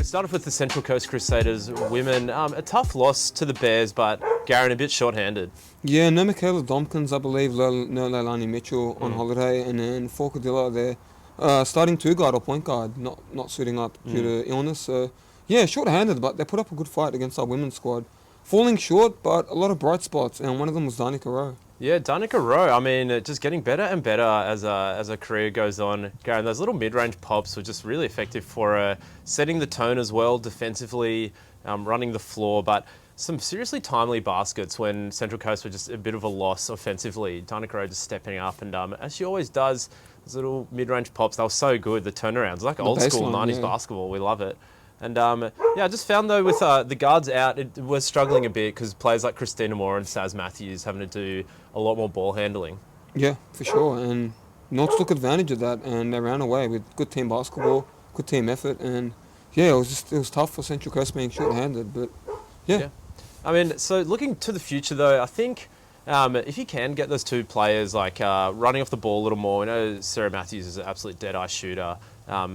Started with the Central Coast Crusaders women. A tough loss to the Bears, but Garen a bit short-handed. Yeah, no Michaela Dompkins, I believe, no Leilani Mitchell on holiday, and then Forcadilla there. Starting two guard or point guard, not suiting up due to illness. So, yeah, short-handed, but they put up a good fight against our women's squad. Falling short, but a lot of bright spots, and one of them was Danica Rowe. Yeah, Danica Rowe, I mean, just getting better and better as her career goes on. Garen, those little mid-range pops were just really effective for her, setting the tone as well defensively, running the floor, but some seriously timely baskets when Central Coast were just a bit of a loss offensively. Danica Rowe just stepping up, and as she always does, those little mid-range pops, they were so good, the turnarounds, like old school 90s basketball, we love it. And I just found though with the guards out, it was struggling a bit because players like Christina Moore and Saz Matthews having to do a lot more ball handling. Yeah, for sure. And North took advantage of that, and they ran away with good team basketball, good team effort, and yeah, it was tough for Central Coast being short-handed, but yeah. I mean, so looking to the future though, I think if you can get those two players like running off the ball a little more, we know Sarah Matthews is an absolute dead-eye shooter.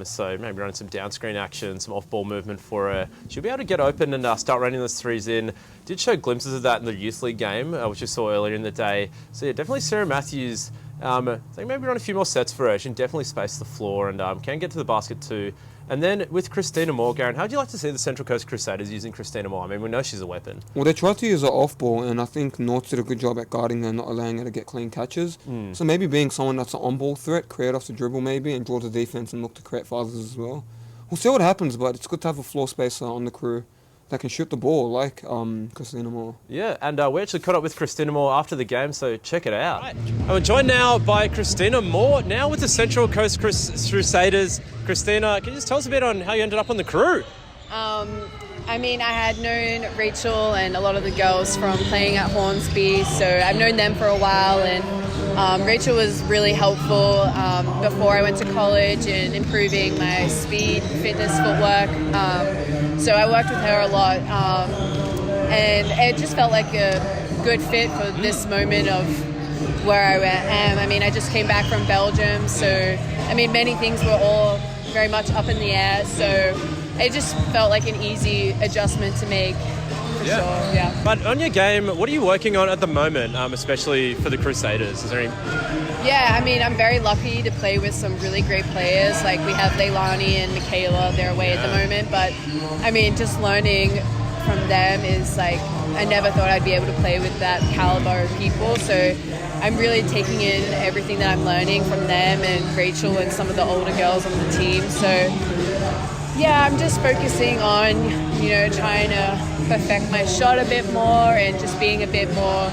So maybe running some down screen action, some off-ball movement for her. She'll be able to get open and start running those threes in. Did show glimpses of that in the youth league game, which we saw earlier in the day. So yeah, definitely Sarah Matthews. I think maybe run a few more sets for her. She can definitely space the floor and can get to the basket too. And then with Christina Moore, Garen, how would you like to see the Central Coast Crusaders using Christina Moore? I mean, we know she's a weapon. Well, they tried to use her off-ball, and I think North did a good job at guarding her, not allowing her to get clean catches. So maybe being someone that's an on-ball threat, create off the dribble maybe, and draw the defense and look to create fouls as well. We'll see what happens, but it's good to have a floor spacer on the crew that can shoot the ball like Christina Moore. Yeah, and we actually caught up with Christina Moore after the game, so check it out. Right. I'm joined now by Christina Moore, now with the Central Coast Crusaders. Christina, can you just tell us a bit on how you ended up on the crew? I mean, I had known Rachel and a lot of the girls from playing at Hornsby, so I've known them for a while, and Rachel was really helpful before I went to college in improving my speed, fitness, footwork. So I worked with her a lot, and it just felt like a good fit for this moment of where I am. I mean, I just came back from Belgium, so I mean, many things were all very much up in the air, so it just felt like an easy adjustment to make, for sure, yeah. But on your game, what are you working on at the moment, especially for the Crusaders? Is there any... Yeah, I mean, I'm very lucky to play with some really great players. Like, we have Leilani and Michaela, they're away at the moment, but, I mean, just learning from them is, like, I never thought I'd be able to play with that caliber of people, so I'm really taking in everything that I'm learning from them and Rachel and some of the older girls on the team, so... Yeah, I'm just focusing on, trying to perfect my shot a bit more and just being a bit more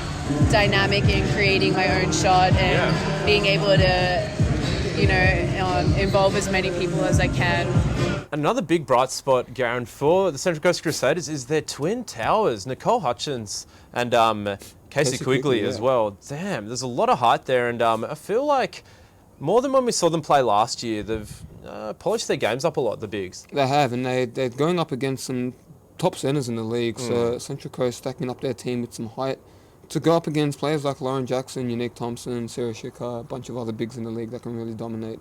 dynamic in creating my own shot and being able to, involve as many people as I can. Another big bright spot, Garen, for the Central Coast Crusaders is their twin towers, Nicole Hutchins and Casey Quigley as well. Damn, there's a lot of height there, and I feel like more than when we saw them play last year, they've polished their games up a lot, the bigs. They have, and they're going up against some top centres in the league, so Central Coast stacking up their team with some height to go up against players like Lauren Jackson, Unique Thompson, Sarah Schicker, a bunch of other bigs in the league that can really dominate.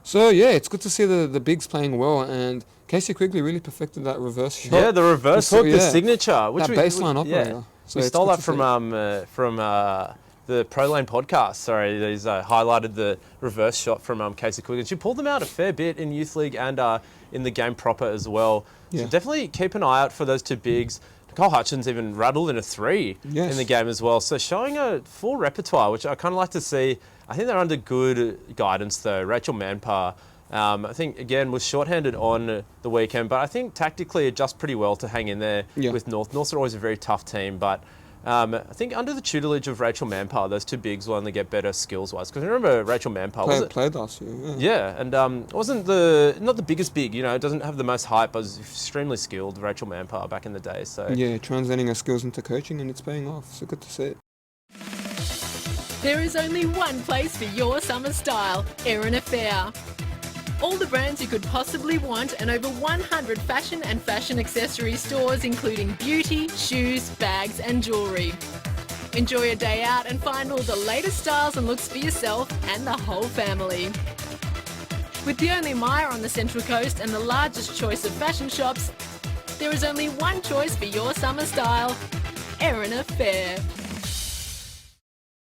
So, yeah, it's good to see the bigs playing well, and Casey Quigley really perfected that reverse shot. Yeah, the reverse hook, the signature. Which baseline operator. Yeah. So we stole that from the Pro Lane podcast. Sorry, he's highlighted the reverse shot from Casey Quigley. She pulled them out a fair bit in Youth League and in the game proper as well. So definitely keep an eye out for those two bigs. Nicole Hutchins even rattled in a three in the game as well. So showing a full repertoire, which I kind of like to see. I think they're under good guidance though. Rachel Manpar, I think, again, was shorthanded on the weekend, but I think tactically adjust pretty well to hang in there with North. North's always a very tough team, but I think under the tutelage of Rachel Manpar, those two bigs will only get better skills-wise. Because remember, Rachel Manpar played last year. Yeah, and wasn't not the biggest big. Doesn't have the most hype, but was extremely skilled. Rachel Manpar back in the day. So yeah, translating her skills into coaching, and it's paying off. So good to see it. There is only one place for your summer style, Erin Affair. All the brands you could possibly want and over 100 fashion and fashion accessory stores including beauty, shoes, bags and jewellery. Enjoy a day out and find all the latest styles and looks for yourself and the whole family. With the only Myer on the Central Coast and the largest choice of fashion shops, there is only one choice for your summer style, Erina Fair.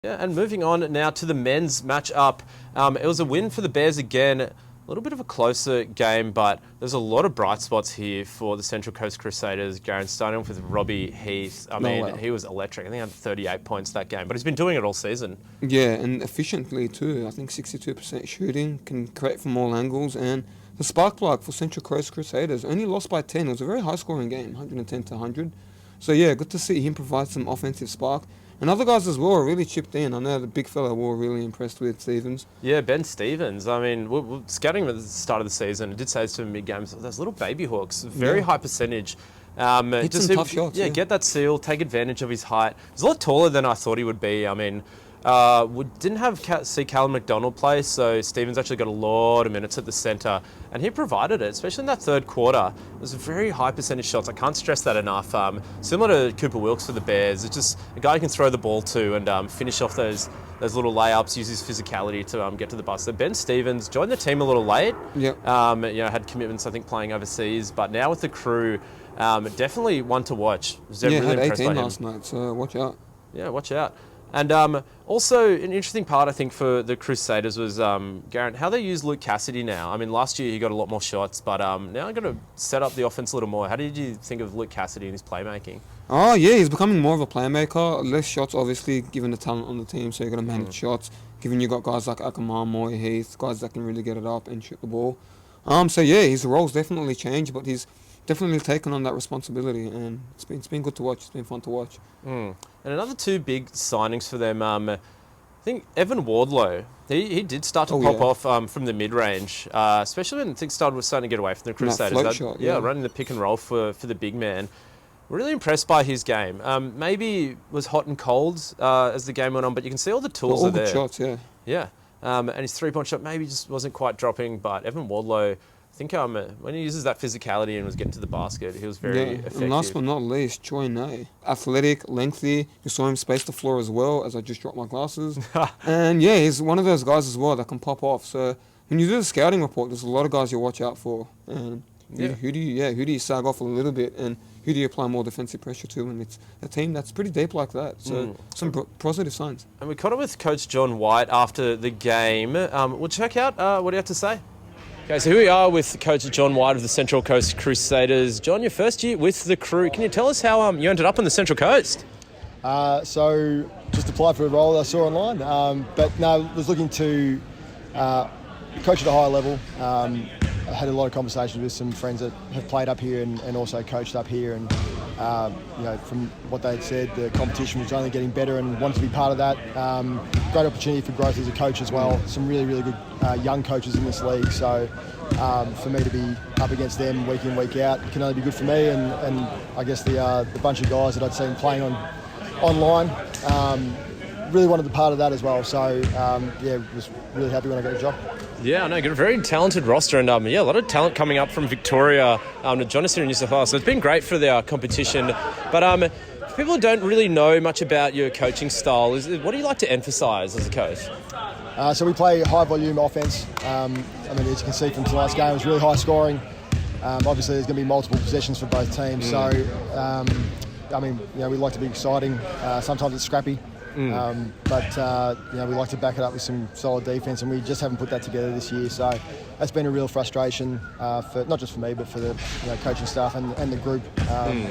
Yeah, and moving on now to the men's match-up. It was a win for the Bears again. A little bit of a closer game, but there's a lot of bright spots here for the Central Coast Crusaders. Garen, starting off with Robbie Heath. He was electric. I think he had 38 points that game, but he's been doing it all season. Yeah, and efficiently too. I think 62% shooting, can create from all angles, and the spark plug for Central Coast Crusaders only lost by 10. It was a very high-scoring game, 110 to 100. So yeah, good to see him provide some offensive spark. And other guys as well really chipped in. I know the big fella we were really impressed with, Stevens. Yeah, Ben Stevens. I mean, we're scouting him at the start of the season. I did say this to him mid-games. Those little baby hooks, very high percentage. Hit some tough shots. Yeah, get that seal, take advantage of his height. He's a lot taller than I thought he would be. I mean, we didn't see Callum McDonald play, so Stevens actually got a lot of minutes at the centre, and he provided it, especially in that third quarter. It was very high percentage shots. I can't stress that enough. Similar to Cooper Wilkes for the Bears, it's just a guy who can throw the ball to and finish off those little layups, use his physicality to get to the bus. So Ben Stevens joined the team a little late. Yep. Had commitments, I think, playing overseas, but now with the Crew, definitely one to watch. Yeah, really had 18 last night, so watch out. Yeah, watch out. And also, an interesting part, I think, for the Crusaders was, Garrett, how they use Luke Cassidy now. I mean, last year he got a lot more shots, but now I'm going to set up the offense a little more. How did you think of Luke Cassidy and his playmaking? Oh, yeah, he's becoming more of a playmaker. Less shots, obviously, given the talent on the team, so you're going to manage shots. Given you got guys like Akamar, Moy, Heath, guys that can really get it up and shoot the ball. So, yeah, his role's definitely changed, but he's definitely taken on that responsibility, and it's been good to watch. It's been fun to watch. And another two big signings for them, I think Evan Wardlow, he did start to pop off from the mid-range, especially when things starting to get away from the Crusaders. Shot, running the pick and roll for the big man. Really impressed by his game. Maybe was hot and cold as the game went on, but you can see all the tools all are there. Good shots, yeah. Yeah, and his three-point shot maybe just wasn't quite dropping, but Evan Wardlow, I think when he uses that physicality and was getting to the basket, he was very effective. And last but not least, Choi Nay. Athletic, lengthy. You saw him space the floor as well, as I just dropped my glasses. And yeah, he's one of those guys as well that can pop off. So when you do the scouting report, there's a lot of guys you watch out for. And who do you sag off a little bit, and who do you apply more defensive pressure to? And it's a team that's pretty deep like that. So some positive signs. And we caught up with Coach John White after the game. We'll check out what do you have to say. Okay, so here we are with Coach John White of the Central Coast Crusaders. John, your first year with the Crew. Can you tell us how you ended up on the Central Coast? So just applied for a role I saw online, but no, was looking to coach at a higher level. I had a lot of conversations with some friends that have played up here and also coached up here, and from what they'd said, the competition was only getting better and wanted to be part of that. Great opportunity for growth as a coach as well. Some really, really good young coaches in this league. So for me to be up against them week in, week out can only be good for me, and I guess the bunch of guys that I'd seen playing online really wanted to be part of that as well. So was really happy when I got the job. Yeah, I know, got a very talented roster, and a lot of talent coming up from Victoria to join us here in New South Wales. So it's been great for the competition. But for people who don't really know much about your coaching style, what do you like to emphasise as a coach? So we play high volume offense. As you can see from tonight's game, it was really high scoring. Obviously, there's going to be multiple possessions for both teams. So, we like to be exciting. Sometimes it's scrappy. But we like to back it up with some solid defence, and we just haven't put that together this year. So that's been a real frustration for not just for me, but for the coaching staff and the group.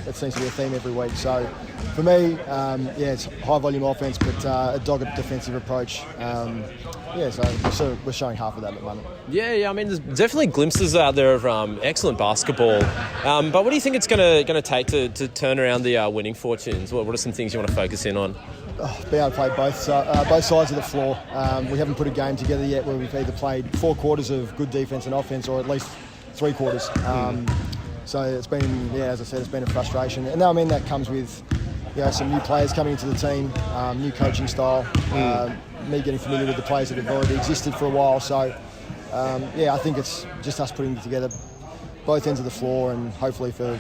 It seems to be a theme every week. So for me, it's high volume offence, but a dogged defensive approach. So we're showing half of that at the moment. Yeah. I mean, there's definitely glimpses out there of excellent basketball. But what do you think it's going to take to turn around the winning fortunes? What are some things you want to focus in on? Be able to play both sides of the floor. We haven't put a game together yet where we've either played 4 quarters of good defence and offence, or at least 3 quarters. So it's been, as I said, it's been a frustration. And that comes with some new players coming into the team, new coaching style, me getting familiar with the players that have already existed for a while. So I think it's just us putting together both ends of the floor, and hopefully for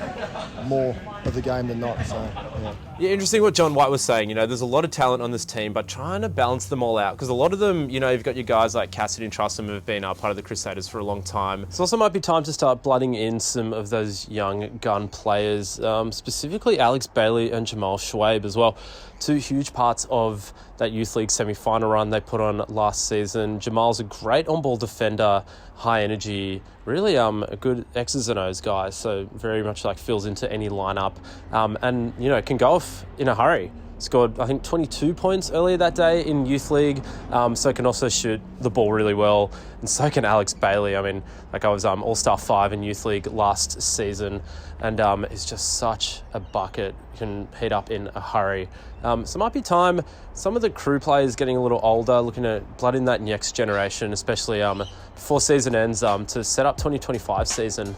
more of the game than not. So, yeah. Yeah, interesting what John White was saying. You know, there's a lot of talent on this team, but trying to balance them all out, because a lot of them, you know, you've got your guys like Cassidy and Trustham who have been part of the Crusaders for a long time. It also might be time to start blooding in some of those young gun players, specifically Alex Bailey and Jamal Schwabe as well. Two huge parts of that Youth League semi-final run they put on last season. Jamal's a great on-ball defender, high energy, really a good X's and O's guy, so very much like fills into any lineup, and, you know, can go off in a hurry. Scored, I think, 22 points earlier that day in Youth League, so can also shoot the ball really well, and so can Alex Bailey. I mean, like, I was All-Star 5 in Youth League last season, and is just such a bucket, can heat up in a hurry. So it might be time, some of the crew players getting a little older, looking at blood in that next generation, especially before season ends, to set up 2025 season.